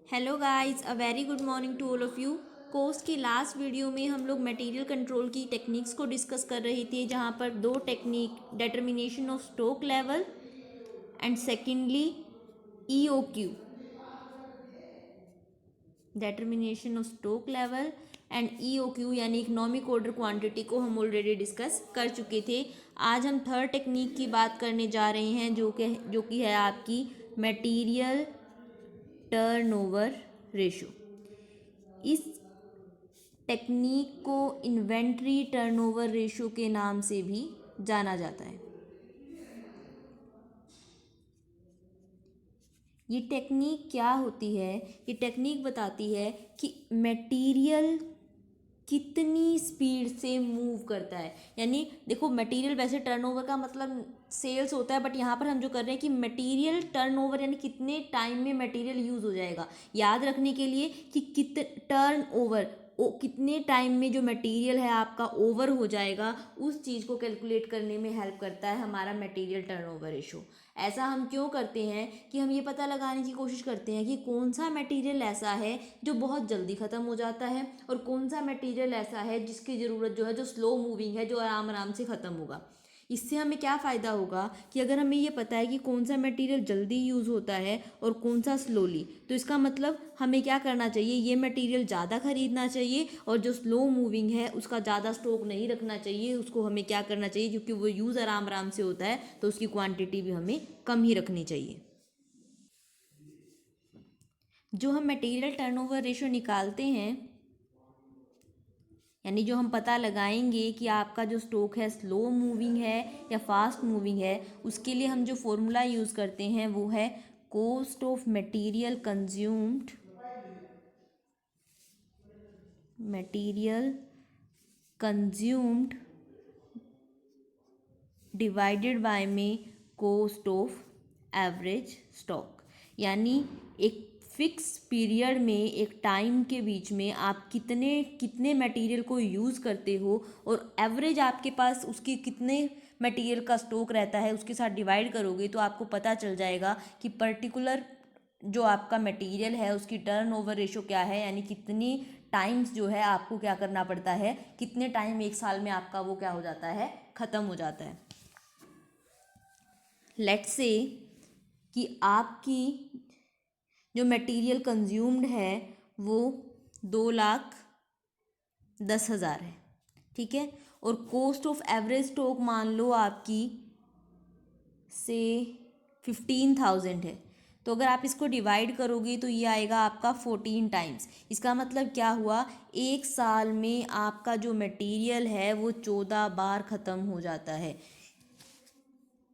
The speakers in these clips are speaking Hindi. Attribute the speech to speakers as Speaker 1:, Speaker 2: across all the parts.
Speaker 1: Hello guys, a very good morning to all of you. Course की लास्ट वीडियो में हम लोग मटेरियल कंट्रोल की टेक्निक्स को डिस्कस कर रहे थे, जहाँ पर दो technique, determination of stock level and secondly EOQ, determination of stock level and EOQ यानी इकोनॉमिक ऑर्डर क्वांटिटी को हम ऑलरेडी डिस्कस कर चुके थे। आज हम थर्ड टेक्निक की बात करने जा रहे हैं, जो कि है आपकी मटेरियल टर्नओवर रेशो। इस टेक्निक को इन्वेंट्री टर्नओवर रेशो के नाम से भी जाना जाता है। ये टेक्निक क्या होती है? ये टेक्निक बताती है कि मटेरियल कितनी स्पीड से मूव करता है। यानी देखो, मटेरियल वैसे टर्नओवर का मतलब सेल्स होता है, बट यहाँ पर हम जो कर रहे हैं कि मटेरियल टर्नओवर यानी कितने टाइम में मटेरियल यूज़ हो जाएगा। याद रखने के लिए कि टर्नओवर कितने टाइम में जो मटेरियल है आपका ओवर हो जाएगा, उस चीज़ को कैलकुलेट करने में हेल्प करता है हमारा मटेरियल टर्नओवर रेशो। ऐसा हम क्यों करते हैं कि हम ये पता लगाने की कोशिश करते हैं कि कौन सा मटेरियल ऐसा है जो बहुत जल्दी ख़त्म हो जाता है और कौन सा मटेरियल ऐसा है जिसकी ज़रूरत जो है, जो स्लो मूविंग है, जो आराम आराम से ख़त्म होगा। इससे हमें क्या फ़ायदा होगा कि अगर हमें ये पता है कि कौन सा मटेरियल जल्दी यूज़ होता है और कौन सा स्लोली, तो इसका मतलब हमें क्या करना चाहिए, ये मटेरियल ज़्यादा ख़रीदना चाहिए और जो स्लो मूविंग है उसका ज़्यादा स्टॉक नहीं रखना चाहिए। उसको हमें क्या करना चाहिए, क्योंकि वो यूज़ आराम आराम से होता है तो उसकी क्वांटिटी भी हमें कम ही रखनी चाहिए। जो हम मटेरियल टर्नओवर रेशो निकालते हैं, यानी जो हम पता लगाएंगे कि आपका जो स्टॉक है स्लो मूविंग है या फास्ट मूविंग है, उसके लिए हम जो फॉर्मूला यूज़ करते हैं वो है cost of material consumed divided by में कॉस्ट ऑफ एवरेज स्टॉक। यानी एक फिक्स पीरियड में, एक टाइम के बीच में आप कितने कितने मटेरियल को यूज़ करते हो और एवरेज आपके पास उसकी कितने मटेरियल का स्टॉक रहता है, उसके साथ डिवाइड करोगे तो आपको पता चल जाएगा कि पर्टिकुलर जो आपका मटेरियल है उसकी टर्न ओवर रेशो क्या है। यानी कितनी टाइम्स जो है आपको क्या करना पड़ता है, कितने टाइम एक साल में आपका वो क्या हो जाता है, ख़त्म हो जाता है। लेट्स से कि आपकी जो मटेरियल कंज्यूम्ड है वो 2,10,000 है, ठीक है। और कॉस्ट ऑफ एवरेज स्टॉक मान लो आपकी से 15,000 है। तो अगर आप इसको डिवाइड करोगे तो ये आएगा आपका 14 टाइम्स। इसका मतलब क्या हुआ, एक साल में आपका जो मटेरियल है वो 14 बार ख़त्म हो जाता है।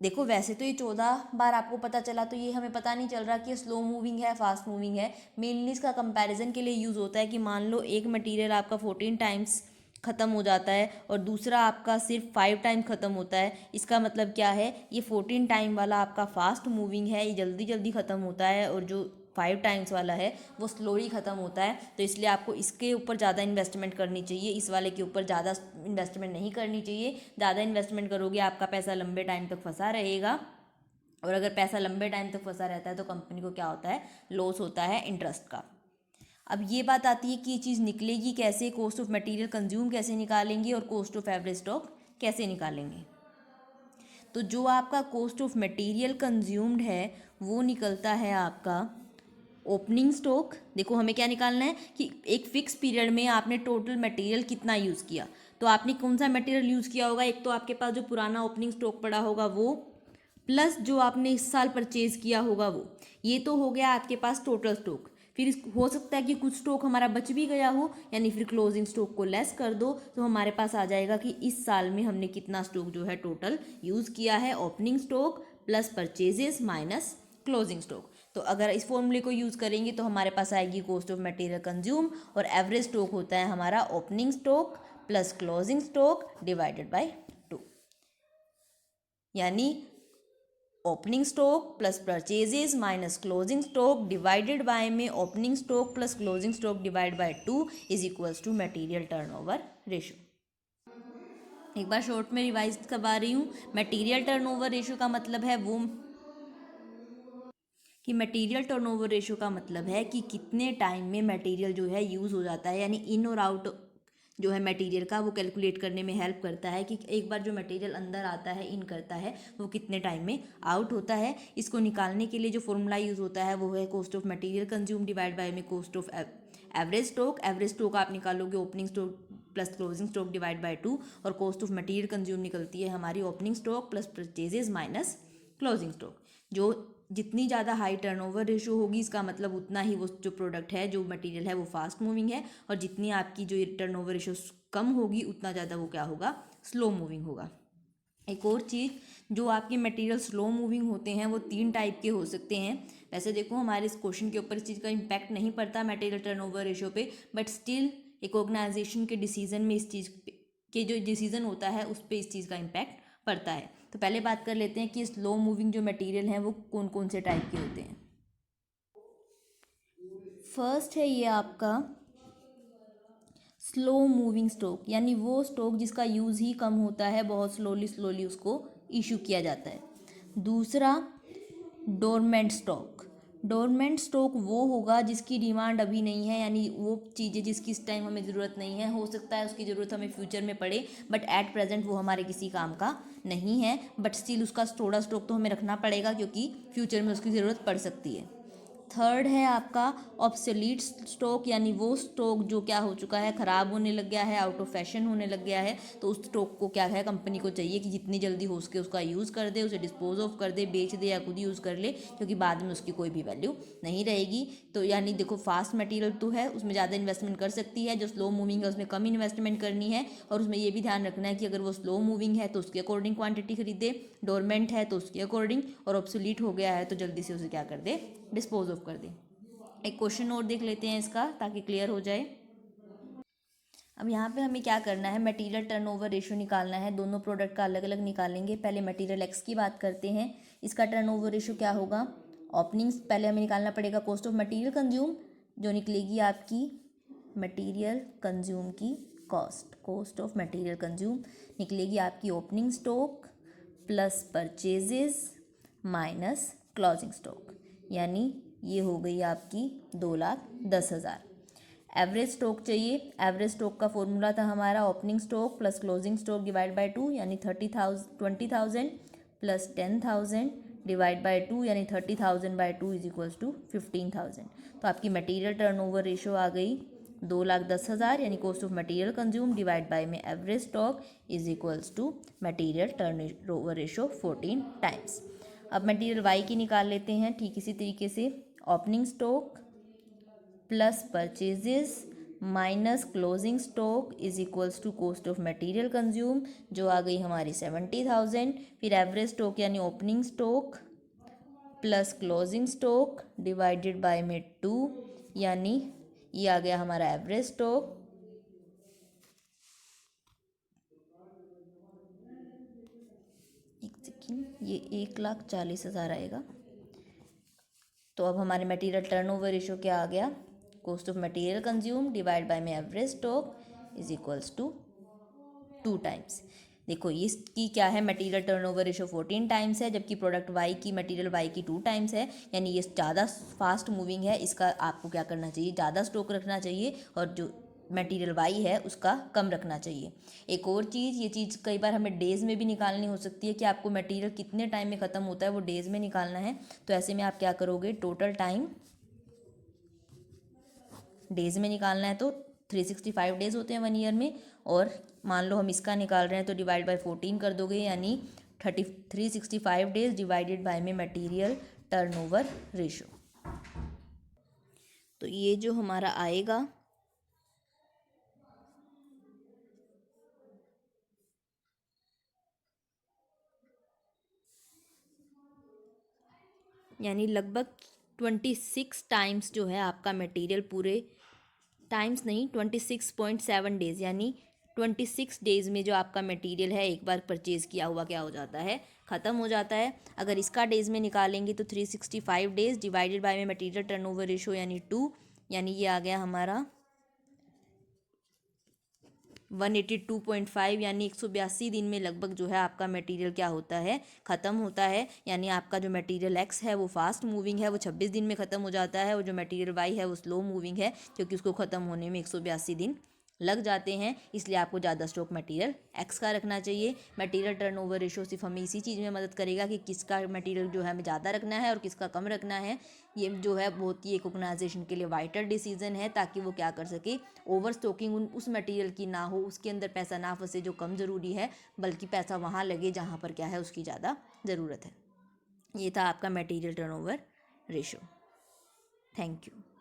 Speaker 1: देखो, वैसे तो ये 14 बार आपको पता चला तो ये हमें पता नहीं चल रहा कि स्लो मूविंग है फास्ट मूविंग है। मेनली इसका कंपैरिजन के लिए यूज़ होता है कि मान लो एक मटेरियल आपका 14 टाइम्स ख़त्म हो जाता है और दूसरा आपका सिर्फ 5 टाइम ख़त्म होता है। इसका मतलब क्या है, ये 14 टाइम वाला आपका फास्ट मूविंग है, ये जल्दी जल्दी ख़त्म होता है, और जो 5 टाइम्स वाला है वो स्लोली ख़त्म होता है। तो इसलिए आपको इसके ऊपर ज़्यादा इन्वेस्टमेंट करनी चाहिए, इस वाले के ऊपर ज़्यादा इन्वेस्टमेंट नहीं करनी चाहिए। ज़्यादा इन्वेस्टमेंट करोगे आपका पैसा लंबे टाइम तक फंसा रहेगा, और अगर पैसा लंबे टाइम तक फंसा रहता है तो कंपनी को क्या होता है, लॉस होता है इंटरेस्ट का। अब ये बात आती है कि ये चीज़ निकलेगी कैसे, कॉस्ट ऑफ मटेरियल कंज्यूम कैसे निकालेंगे और कॉस्ट ऑफ एवरेज स्टॉक कैसे निकालेंगे। तो जो आपका कॉस्ट ऑफ मटेरियल कंज्यूम्ड है वो निकलता है आपका ओपनिंग स्टॉक। देखो, हमें क्या निकालना है कि एक फिक्स पीरियड में आपने टोटल मटेरियल कितना यूज़ किया। तो आपने कौन सा मटेरियल यूज़ किया होगा, एक तो आपके पास जो पुराना ओपनिंग स्टॉक पड़ा होगा वो, प्लस जो आपने इस साल परचेज़ किया होगा वो। ये तो हो गया आपके पास टोटल स्टॉक। फिर हो सकता है कि कुछ स्टॉक हमारा बच भी गया हो, यानी फिर क्लोजिंग स्टॉक को लेस कर दो तो हमारे पास आ जाएगा कि इस साल में हमने कितना स्टॉक जो है टोटल यूज़ किया है। Opening stock plus purchases minus closing stock. तो अगर इस फॉर्मूले को यूज़ करेंगे तो हमारे पास आएगी कॉस्ट ऑफ मटेरियल कंज्यूम, और एवरेज स्टॉक होता है हमारा opening stock plus closing stock divided by 2। यानी opening stock plus purchases minus closing stock divided by में opening stock plus closing stock divide by 2 is equals to material turnover ratio. एक बार शॉर्ट में रिवाइज करवा रही हूँ। मटेरियल टर्नओवर रेशो का मतलब है वो कि मटेरियल टर्नओवर रेशो का मतलब है कि कितने टाइम में मटेरियल जो है यूज़ हो जाता है, यानी इन और आउट जो है मटेरियल का वो कैलकुलेट करने में हेल्प करता है कि एक बार जो मटेरियल अंदर आता है, इन करता है, वो कितने टाइम में आउट होता है। इसको निकालने के लिए जो फॉर्मूला यूज़ होता है वो है cost of material consume divide by में cost of average stock. Average stock आप निकालोगे opening stock plus closing stock divide by 2, और कॉस्ट ऑफ मटेरियल कंज्यूम निकलती है हमारी opening stock plus purchases minus closing stock. जो जितनी ज़्यादा हाई टर्नओवर रेशो होगी इसका मतलब उतना ही वो जो प्रोडक्ट है, जो मटेरियल है, वो फास्ट मूविंग है, और जितनी आपकी जो टर्नओवर रेशो कम होगी उतना ज़्यादा वो क्या होगा, स्लो मूविंग होगा। एक और चीज़, जो आपके मटेरियल स्लो मूविंग होते हैं वो 3 टाइप के हो सकते हैं। वैसे देखो हमारे इस क्वेश्चन के ऊपर इस चीज़ का इम्पैक्ट नहीं पड़ता मटेरियल टर्नओवर रेशो पे, बट स्टिल एक ऑर्गेनाइजेशन के डिसीजन में इस चीज़ के जो डिसीजन होता है उस पर इस चीज़ का इम्पैक्ट पड़ता है। तो पहले बात कर लेते हैं कि स्लो मूविंग जो मटेरियल हैं वो कौन कौन से टाइप के होते हैं। फर्स्ट है ये आपका स्लो मूविंग स्टॉक, यानी वो स्टॉक जिसका यूज़ ही कम होता है, बहुत स्लोली उसको इशू किया जाता है। दूसरा डोरमेंट स्टॉक। डोरमेंट स्टॉक वो होगा जिसकी डिमांड अभी नहीं है, यानी वो चीज़ें जिसकी इस टाइम हमें ज़रूरत नहीं है, हो सकता है उसकी ज़रूरत हमें फ्यूचर में पड़े, बट एट प्रेजेंट वो हमारे किसी काम का नहीं है, बट स्टिल उसका थोड़ा स्टॉक तो हमें रखना पड़ेगा क्योंकि फ्यूचर में उसकी ज़रूरत पड़ सकती है। थर्ड है आपका ऑब्सोलीट स्टॉक, यानी वो स्टॉक जो क्या हो चुका है, ख़राब होने लग गया है, आउट ऑफ फैशन होने लग गया है, तो उस स्टॉक को क्या है, कंपनी को चाहिए कि जितनी जल्दी हो सके उसका यूज़ कर दे, उसे डिस्पोज ऑफ कर दे, बेच दे या खुद यूज़ कर ले, क्योंकि बाद में उसकी कोई भी वैल्यू नहीं रहेगी। तो यानी देखो फास्ट मटेरियल तो है उसमें ज़्यादा इन्वेस्टमेंट कर सकती है, जो स्लो मूविंग है उसमें कम इन्वेस्टमेंट करनी है, और उसमें ये भी ध्यान रखना है कि अगर वो स्लो मूविंग है तो उसके अकॉर्डिंग क्वांटिटी खरीदे, डोरमेंट है तो उसके अकॉर्डिंग, और ऑब्सोलीट हो गया है तो जल्दी से उसे क्या कर दे, डिस्पोज ऑफ कर दे। एक क्वेश्चन और देख लेते हैं इसका ताकि क्लियर हो जाए। अब यहाँ पे हमें क्या करना है, मटेरियल टर्नओवर रेशियो निकालना है। दोनों प्रोडक्ट का अलग अलग निकालेंगे। पहले मटेरियल एक्स की बात करते हैं। इसका टर्नओवर रेशियो क्या होगा, ओपनिंग्स पहले हमें निकालना पड़ेगा कॉस्ट ऑफ मटेरियल कंज्यूम, जो निकलेगी आपकी मटेरियल कंज्यूम की कॉस्ट ऑफ मटेरियल कंज्यूम निकलेगी आपकी opening stock plus purchases minus closing stock, यानी ये हो गई आपकी 2,10,000। एवरेज स्टॉक चाहिए। एवरेज स्टॉक का फॉर्मूला था हमारा opening stock plus closing stock divide by 2, यानी 20,000 प्लस 10,000 डिवाइड बाय 2, यानी 30,000 बाय 2 इज इक्वल्स टू 15,000। तो आपकी मटेरियल टर्नओवर रेशो आ गई 2,10,000, यानी cost of material consume divide by में average stock is equals to material turnover ratio 14 times. अब मटेरियल वाई की निकाल लेते हैं ठीक इसी तरीके से। Opening stock plus purchases minus closing stock is equals to cost of material consume, जो आ गई हमारी 70,000। फिर एवरेज स्टॉक यानी opening stock plus closing stock divided by में 2, यानी ये आ गया हमारा एवरेज स्टॉक। एक सेकेंड, ये 1,40,000 आएगा। तो अब हमारे मटेरियल टर्नओवर रेशियो क्या आ गया, cost of material consume divide by में average stock is equals to 2 times. देखो इसकी क्या है, मटेरियल टर्नओवर रेशियो 14 टाइम्स है, जबकि प्रोडक्ट वाई की मटेरियल वाई की 2 टाइम्स है, यानी ये ज़्यादा फास्ट मूविंग है। इसका आपको क्या करना चाहिए, ज़्यादा स्टॉक रखना चाहिए, और जो मटेरियल वाई है उसका कम रखना चाहिए। एक और चीज़, ये चीज़ कई बार हमें डेज़ में भी निकालनी हो सकती है कि आपको मटेरियल कितने टाइम में ख़त्म होता है वो डेज़ में निकालना है। तो ऐसे में आप क्या करोगे, टोटल टाइम डेज़ में निकालना है तो 365 डेज़ होते हैं 1 ईयर में, और मान लो हम इसका निकाल रहे हैं तो डिवाइड बाय 14 कर दोगे, यानी 365 डेज डिवाइडेड बाय में मटेरियल टर्नओवर रेशो। तो ये जो हमारा आएगा यानी लगभग 26 टाइम्स जो है आपका मटेरियल, पूरे टाइम्स नहीं 26.7 डेज़, यानी 26 डेज़ में जो आपका मटेरियल है एक बार परचेज़ किया हुआ क्या हो जाता है, ख़त्म हो जाता है। अगर इसका डेज़ में निकालेंगे तो 365 डेज़ डिवाइडेड बाय में मटेरियल टर्नओवर रेशो यानी 2, यानी ये आ गया हमारा 182.5 यानी 182 दिन में लगभग जो है आपका मटेरियल क्या होता है, ख़त्म होता है। यानी आपका जो मटेरियल एक्स है वो फास्ट मूविंग है, वो 26 दिन में ख़त्म हो जाता है, और जो मटेरियल वाई है वो स्लो मूविंग है, क्योंकि उसको ख़त्म होने में 182 दिन लग जाते हैं। इसलिए आपको ज़्यादा स्टॉक मटेरियल एक्स का रखना चाहिए। मटेरियल टर्नओवर रेशो सिर्फ हमें इसी चीज़ में मदद करेगा कि किसका मटेरियल जो है हमें ज़्यादा रखना है और किसका कम रखना है। ये जो है बहुत ही एक ऑर्गेनाइजेशन के लिए वाइटल डिसीजन है, ताकि वो क्या कर सके, ओवर स्टॉकिंग उस मटेरियल की ना हो, उसके अंदर पैसा ना फंसे जो कम ज़रूरी है, बल्कि पैसा वहाँ लगे जहाँ पर क्या है उसकी ज़्यादा ज़रूरत है। ये था आपका material turnover ratio. Thank you.